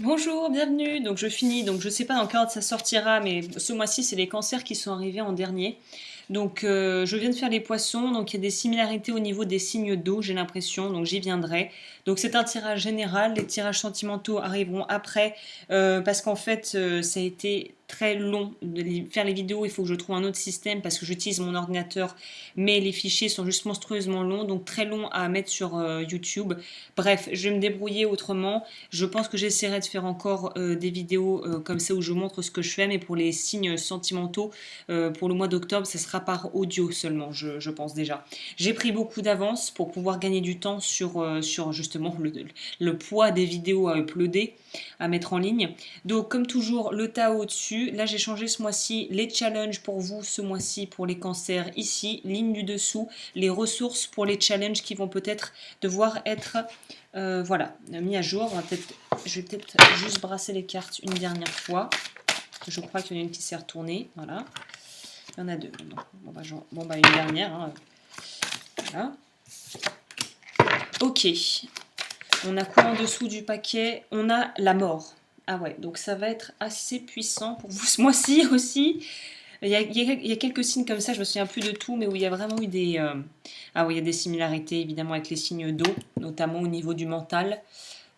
Bonjour, bienvenue. Donc je finis, donc je sais pas dans quel ordre ça sortira, mais ce mois-ci c'est les cancers qui sont arrivés en dernier. Donc je viens de faire les poissons, donc il y a des similarités au niveau des signes d'eau, j'ai l'impression, donc j'y viendrai. Donc c'est un tirage général, les tirages sentimentaux arriveront après, parce qu'en fait ça a été très long de faire les vidéos, il faut que je trouve un autre système parce que j'utilise mon ordinateur, mais les fichiers sont juste monstrueusement longs, donc très long à mettre sur YouTube. Bref, je vais me débrouiller autrement. Je pense que j'essaierai de faire encore des vidéos comme ça où je montre ce que je fais, mais pour les signes sentimentaux, pour le mois d'octobre, ce sera par audio seulement, je pense déjà. J'ai pris beaucoup d'avance pour pouvoir gagner du temps sur justement le poids des vidéos à uploader, à mettre en ligne. Donc comme toujours, le Tao au-dessus. Là, j'ai changé ce mois-ci les challenges pour vous, ce mois-ci pour les cancers ici, ligne du dessous, les ressources pour les challenges qui vont peut-être devoir être voilà, mis à jour. Je vais peut-être juste brasser les cartes une dernière fois. Je crois qu'il y en a une qui s'est retournée. Voilà. Il y en a deux. Bon, une dernière. Hein. Voilà. Ok. On a quoi en dessous du paquet? On a la mort. Ah ouais, donc ça va être assez puissant pour vous ce mois-ci aussi. Il y a quelques signes comme ça, je me souviens plus de tout, mais où il y a vraiment eu des... Ah oui, il y a des similarités évidemment avec les signes d'eau, notamment au niveau du mental,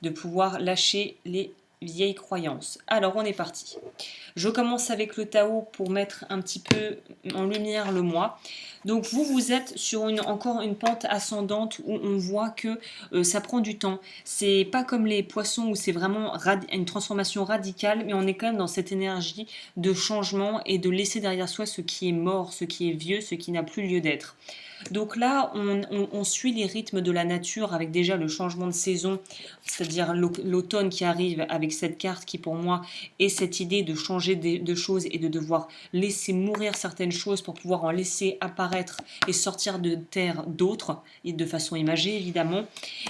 de pouvoir lâcher les vieilles croyances. Alors on est parti. Je commence avec le Tao pour mettre un petit peu en lumière le moi. Donc vous êtes sur encore une pente ascendante où on voit que ça prend du temps. C'est pas comme les poissons où c'est vraiment une transformation radicale, mais on est quand même dans cette énergie de changement et de laisser derrière soi ce qui est mort, ce qui est vieux, ce qui n'a plus lieu d'être. Donc là, on suit les rythmes de la nature avec déjà le changement de saison, c'est-à-dire l'automne qui arrive avec cette carte qui pour moi est cette idée de changer de choses et de devoir laisser mourir certaines choses pour pouvoir en laisser apparaître et sortir de terre d'autres, et de façon imagée évidemment.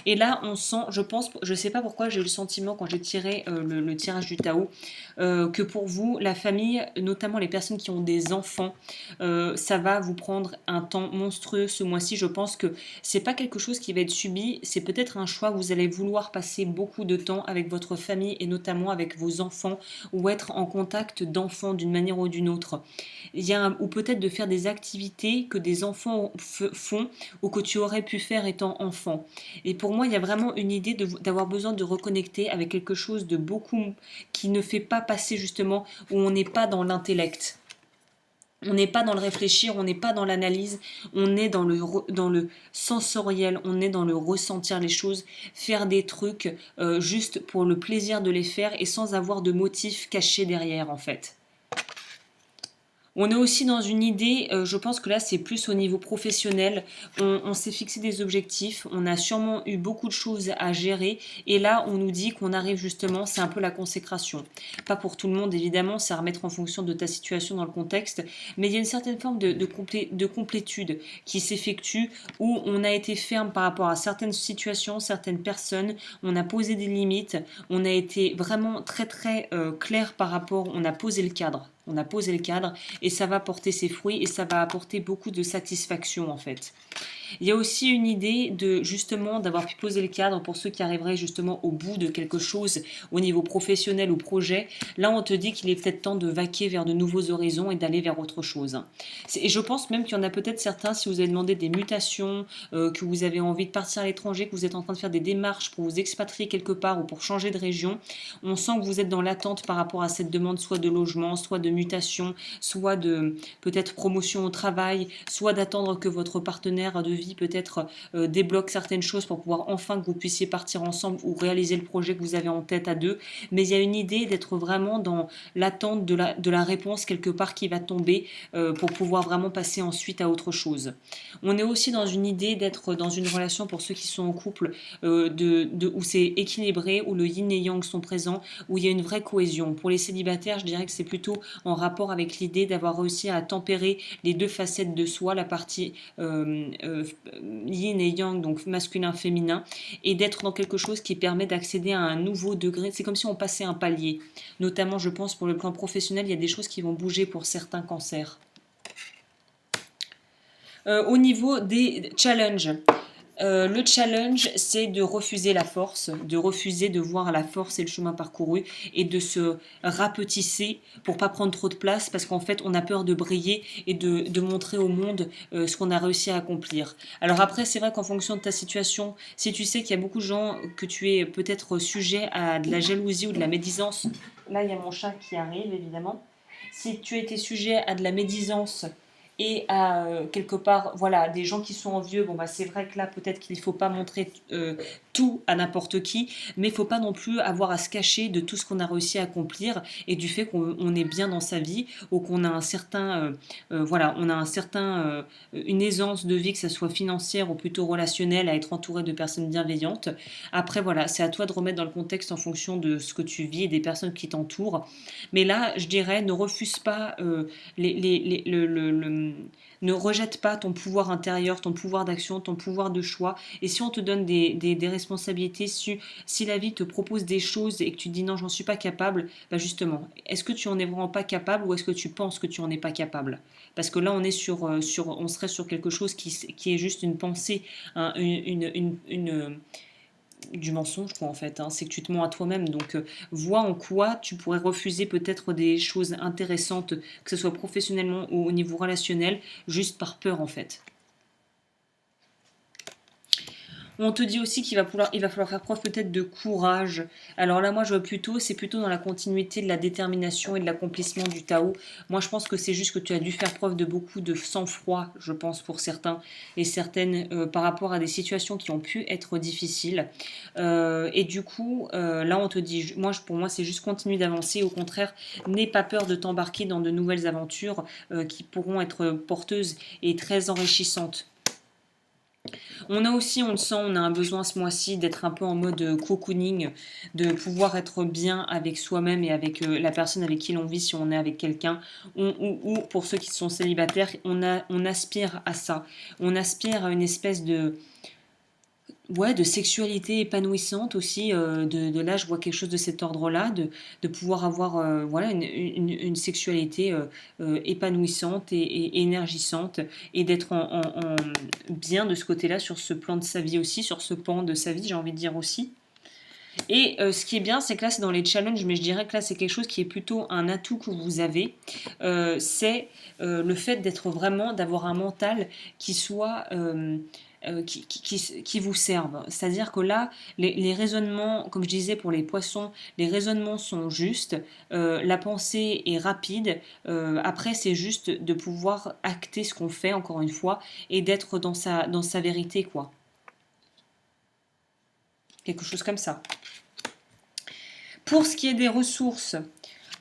Et là, on sent, je pense, je sais pas pourquoi j'ai eu le sentiment quand j'ai tiré le tirage du Tao, que pour vous, la famille, notamment les personnes qui ont des enfants, ça va vous prendre un temps monstrueux ce mois-ci. Je pense que c'est pas quelque chose qui va être subi, c'est peut-être un choix. Vous allez vouloir passer beaucoup de temps avec votre famille et notamment avec vos enfants ou être en contact d'enfants d'une manière ou d'une autre. Ou peut-être de faire des activités que des enfants font ou que tu aurais pu faire étant enfant. Et pour moi, il y a vraiment une idée d'avoir besoin de reconnecter avec quelque chose de beaucoup qui ne fait pas passer justement où on n'est pas dans l'intellect. On n'est pas dans le réfléchir, on n'est pas dans l'analyse, on est dans le sensoriel, on est dans le ressentir les choses, faire des trucs juste pour le plaisir de les faire et sans avoir de motif caché derrière en fait. On est aussi dans une idée, je pense que là c'est plus au niveau professionnel, on s'est fixé des objectifs, on a sûrement eu beaucoup de choses à gérer et là on nous dit qu'on arrive justement, c'est un peu la consécration. Pas pour tout le monde évidemment, c'est à remettre en fonction de ta situation dans le contexte, mais il y a une certaine forme de complétude qui s'effectue où on a été ferme par rapport à certaines situations, certaines personnes, on a posé des limites, on a été vraiment très très clair par rapport, on a posé le cadre. On a posé le cadre et ça va porter ses fruits et ça va apporter beaucoup de satisfaction en fait. Il y a aussi une idée de justement d'avoir pu poser le cadre pour ceux qui arriveraient justement au bout de quelque chose au niveau professionnel ou projet. Là, on te dit qu'il est peut-être temps de vaquer vers de nouveaux horizons et d'aller vers autre chose. Et je pense même qu'il y en a peut-être certains, si vous avez demandé des mutations, que vous avez envie de partir à l'étranger, que vous êtes en train de faire des démarches pour vous expatrier quelque part ou pour changer de région, on sent que vous êtes dans l'attente par rapport à cette demande, soit de logement, soit de mutation, soit de peut-être promotion au travail, soit d'attendre que votre partenaire de vie peut-être débloque certaines choses pour pouvoir enfin que vous puissiez partir ensemble ou réaliser le projet que vous avez en tête à deux. Mais il y a une idée d'être vraiment dans l'attente de la réponse quelque part qui va tomber pour pouvoir vraiment passer ensuite à autre chose. On est aussi dans une idée d'être dans une relation pour ceux qui sont en couple où c'est équilibré, où le yin et yang sont présents, où il y a une vraie cohésion. Pour les célibataires, je dirais que c'est plutôt en rapport avec l'idée d'avoir réussi à tempérer les deux facettes de soi, la partie yin et yang, donc masculin-féminin, et d'être dans quelque chose qui permet d'accéder à un nouveau degré. C'est comme si on passait un palier. Notamment, je pense, pour le plan professionnel, il y a des choses qui vont bouger pour certains cancers. Au niveau des challenges, Le challenge, c'est de refuser la force, de refuser de voir la force et le chemin parcouru et de se rapetisser pour pas prendre trop de place parce qu'en fait, on a peur de briller et de montrer au monde ce qu'on a réussi à accomplir. Alors après, c'est vrai qu'en fonction de ta situation, si tu sais qu'il y a beaucoup de gens que tu es peut-être sujet à de la jalousie ou de la médisance, là, il y a mon chat qui arrive, évidemment. Si tu étais sujet à de la médisance et à quelque part, voilà, des gens qui sont envieux, bon bah c'est vrai que là peut-être qu'il ne faut pas montrer tout à n'importe qui, mais il ne faut pas non plus avoir à se cacher de tout ce qu'on a réussi à accomplir et du fait qu'on est bien dans sa vie ou qu'on a un certain, voilà, on a un certain, une aisance de vie, que ce soit financière ou plutôt relationnelle, à être entouré de personnes bienveillantes. Après voilà, c'est à toi de remettre dans le contexte en fonction de ce que tu vis et des personnes qui t'entourent. Mais là, je dirais, ne refuse pas ne rejette pas ton pouvoir intérieur, ton pouvoir d'action, ton pouvoir de choix. Et si on te donne des responsabilités, si la vie te propose des choses et que tu dis non, j'en suis pas capable, bah justement, est-ce que tu en es vraiment pas capable ou est-ce que tu penses que tu en es pas capable? Parce que là, on est on serait sur quelque chose qui est juste une pensée, hein, du mensonge, quoi, en fait, hein. C'est que tu te mens à toi-même. Donc, vois en quoi tu pourrais refuser peut-être des choses intéressantes, que ce soit professionnellement ou au niveau relationnel, juste par peur, en fait. On te dit aussi il va falloir faire preuve peut-être de courage. Alors là, moi, je vois plutôt, c'est plutôt dans la continuité de la détermination et de l'accomplissement du Tao. Moi, je pense que c'est juste que tu as dû faire preuve de beaucoup de sang-froid, je pense, pour certains et certaines, par rapport à des situations qui ont pu être difficiles. Et du coup, là, on te dit, pour moi, c'est juste continuer d'avancer. Au contraire, n'aie pas peur de t'embarquer dans de nouvelles aventures qui pourront être porteuses et très enrichissantes. On a aussi, on le sent, on a un besoin ce mois-ci d'être un peu en mode cocooning, de pouvoir être bien avec soi-même et avec la personne avec qui l'on vit si on est avec quelqu'un. Ou pour ceux qui sont célibataires, on aspire à ça. On aspire à une espèce ouais, de sexualité épanouissante aussi. De là, je vois quelque chose de cet ordre-là, de pouvoir avoir voilà, une sexualité épanouissante et énergisante et d'être bien de ce côté-là sur ce plan de sa vie aussi, sur ce pan de sa vie, j'ai envie de dire aussi. Et ce qui est bien, c'est que là, c'est dans les challenges, mais je dirais que là, c'est quelque chose qui est plutôt un atout que vous avez. C'est le fait d'être vraiment, d'avoir un mental qui soit qui vous servent. C'est-à-dire que là, les raisonnements, comme je disais pour les poissons, les raisonnements sont justes, la pensée est rapide. Après, c'est juste de pouvoir acter ce qu'on fait, encore une fois, et d'être dans sa vérité, quoi. Quelque chose comme ça. Pour ce qui est des ressources,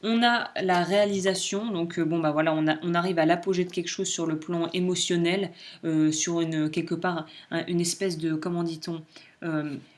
on a la réalisation, donc bon bah voilà, on arrive à l'apogée de quelque chose sur le plan émotionnel, sur quelque part une espèce de, comment dit-on,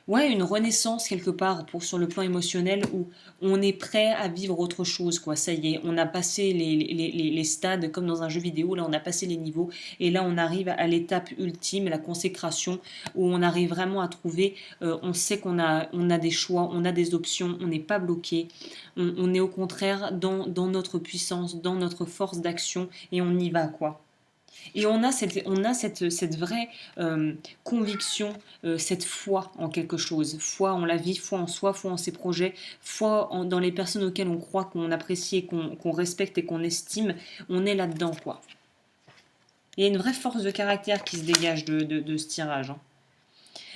ouais, une renaissance quelque part sur le plan émotionnel où on est prêt à vivre autre chose, quoi. Ça y est, on a passé les stades comme dans un jeu vidéo, là on a passé les niveaux et là on arrive à l'étape ultime, la consécration, où on arrive vraiment à trouver, on sait on a des choix, on a des options, on n'est pas bloqué, on est au contraire dans notre puissance, dans notre force d'action et on y va, quoi. Et on a cette vraie conviction, cette foi en quelque chose. Foi en la vie, foi en soi, foi en ses projets, dans les personnes auxquelles on croit, qu'on apprécie, qu'on respecte et qu'on estime. On est là-dedans, quoi. Il y a une vraie force de caractère qui se dégage de ce tirage, hein.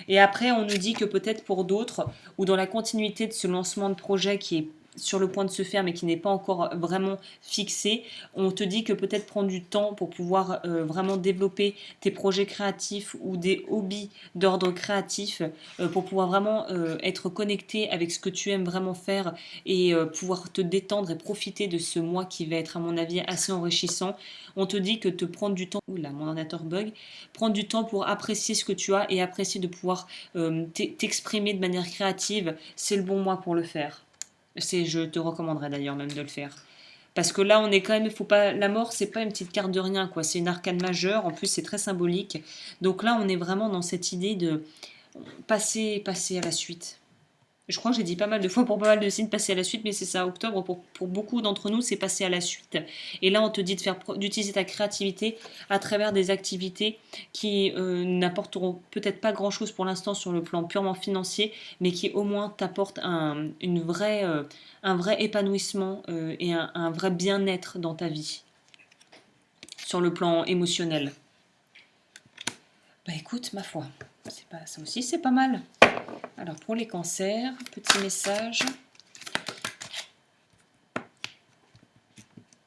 Et après, on nous dit que peut-être pour d'autres, ou dans la continuité de ce lancement de projet qui est sur le point de se faire mais qui n'est pas encore vraiment fixé, on te dit que peut-être prendre du temps pour pouvoir vraiment développer tes projets créatifs ou des hobbies d'ordre créatif pour pouvoir vraiment être connecté avec ce que tu aimes vraiment faire et pouvoir te détendre et profiter de ce mois qui va être à mon avis assez enrichissant. On te dit que te prendre du temps, oula mon ordinateur bug, prendre du temps pour apprécier ce que tu as et apprécier de pouvoir t'exprimer de manière créative, c'est le bon mois pour le faire. Je te recommanderais d'ailleurs même de le faire. Parce que là, on est quand même, faut pas, la mort, c'est pas une petite carte de rien, quoi. C'est une arcane majeure. En plus, c'est très symbolique. Donc là, on est vraiment dans cette idée de passer à la suite. Je crois que j'ai dit pas mal de fois pour pas mal de signes passer à la suite, mais c'est ça, octobre, pour beaucoup d'entre nous, c'est passer à la suite. Et là, on te dit d'utiliser ta créativité à travers des activités qui n'apporteront peut-être pas grand-chose pour l'instant sur le plan purement financier, mais qui au moins t'apportent un vrai épanouissement et un vrai bien-être dans ta vie, sur le plan émotionnel. Bah écoute, ma foi, ça aussi c'est pas mal. Alors pour les cancers, petit message.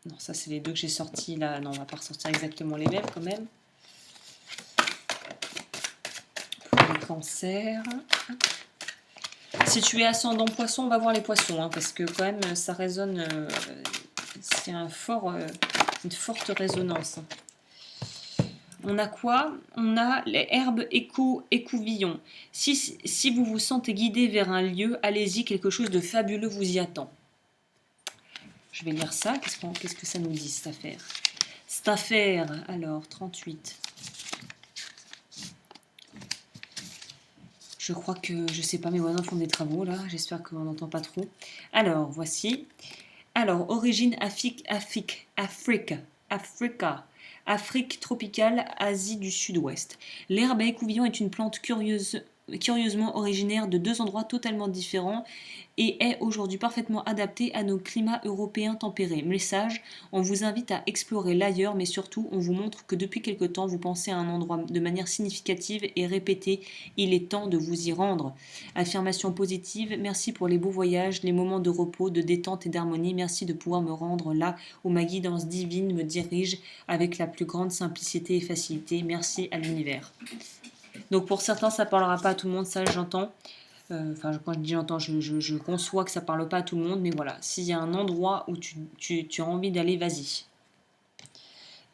Non, ça c'est les deux que j'ai sortis là. Non, on va pas ressortir exactement les mêmes quand même. Pour les cancers. Si tu es ascendant poisson, on va voir les poissons, hein, parce que quand même ça résonne. C'est une forte résonance. On a quoi? On a les herbes écouvillon. Si vous vous sentez guidé vers un lieu, allez-y, quelque chose de fabuleux vous y attend. Je vais lire ça. Qu'est-ce que ça nous dit, cette affaire? Cette affaire, alors, 38. Je crois que, je sais pas, mes voisins font des travaux, là. J'espère qu'on n'entend pas trop. Alors, voici. Alors, origine Afrique tropicale, Asie du Sud-Ouest. L'herbe à écouvillon est une plante curieusement originaire de deux endroits totalement différents et est aujourd'hui parfaitement adaptée à nos climats européens tempérés. Message, on vous invite à explorer l'ailleurs, mais surtout on vous montre que depuis quelque temps vous pensez à un endroit de manière significative et répétée, il est temps de vous y rendre. Affirmation positive, merci pour les beaux voyages, les moments de repos, de détente et d'harmonie, merci de pouvoir me rendre là où ma guidance divine me dirige avec la plus grande simplicité et facilité, merci à l'univers. Donc pour certains ça parlera pas à tout le monde, ça j'entends. Enfin, quand je dis j'entends, je conçois que ça parle pas à tout le monde, mais voilà, s'il y a un endroit où tu as envie d'aller, vas-y.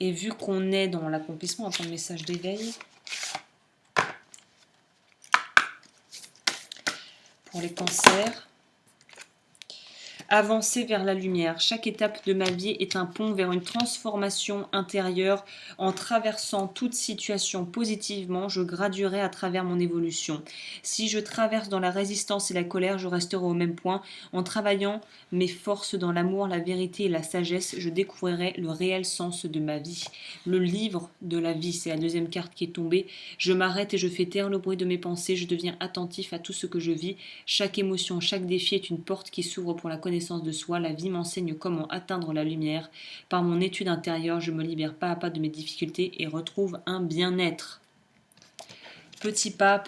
Et vu qu'on est dans l'accomplissement, en tant que message d'éveil, pour les cancers, avancer vers la lumière. Chaque étape de ma vie est un pont vers une transformation intérieure. En traversant toute situation positivement, je graduerai à travers mon évolution. Si je traverse dans la résistance et la colère, je resterai au même point. En travaillant mes forces dans l'amour, la vérité et la sagesse, je découvrirai le réel sens de ma vie. Le livre de la vie, c'est la deuxième carte qui est tombée. Je m'arrête et je fais taire le bruit de mes pensées. Je deviens attentif à tout ce que je vis. Chaque émotion, chaque défi est une porte qui s'ouvre pour la connaissance de soi. La vie m'enseigne comment atteindre la lumière. Par mon étude intérieure, je me libère pas à pas de mes difficultés et retrouve un bien-être. Petit pas,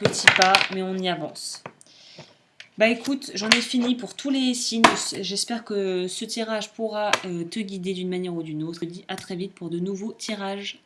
mais on y avance. Bah écoute, j'en ai fini pour tous les signes. J'espère que ce tirage pourra te guider d'une manière ou d'une autre. Je te dis à très vite pour de nouveaux tirages.